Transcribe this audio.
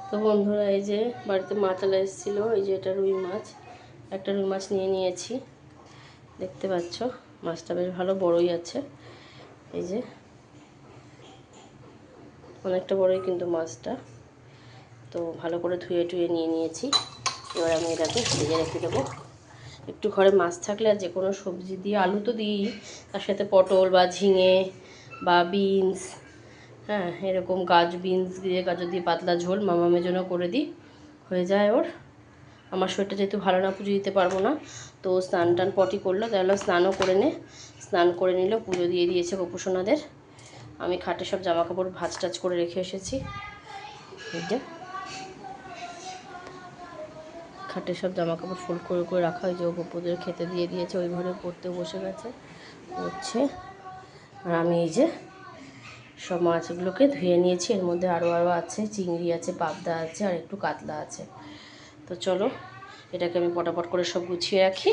তো বন্ধুরা, এই যে বাড়িতে মাতালা এসেছিলো, এই যে এটা রুই মাছ, একটা রুই মাছ নিয়ে নিয়েছি। দেখতে পাচ্ছ মাছটা বেশ ভালো বড়ই আছে। এই যে অনেকটা বড়ই কিন্তু মাছটা। তো ভালো করে ধুয়ে টুয়ে নিয়ে নিয়েছি। এবার আমি এটাকে ভেজে রেখে দেবো। একটু ঘরে মাছ থাকলে আর যে কোনো সবজি দিয়ে, আলু তো দিই, তার সাথে পটল বা ঝিঙে বা বিনস, হ্যাঁ এরকম বিনস দিয়ে গাজর দিয়ে পাতলা ঝোল মামামের জন্য করে দিই, হয়ে যায় ওর। আমার শরীরটা যেহেতু ভালো না, পুজো দিতে পারবো না, তো স্নান টান পটি করলো, তাহলে স্নানও করে স্নান করে নিল, পুজো দিয়ে দিয়েছে গোপুসোনাদের। আমি খাটে সব জামা কাপড় ভাঁজ টাজ করে রেখে এসেছি। এইটা খাটে সব জামা কাপড় ফোল্ড করে করে রাখা, ওই যে গোপুদের খেতে দিয়ে দিয়েছে, ওই ঘরে পড়তে বসে গেছে হচ্ছে। আর আমি এই যে সব মাছগুলোকে ধুয়ে নিয়েছি, এর মধ্যে আরও আছে, চিংড়ি আছে, পাবদা আছে, আর একটু কাতলা আছে। তো চলো এটাকে আমি পটাপট করে সব গুছিয়ে রাখি,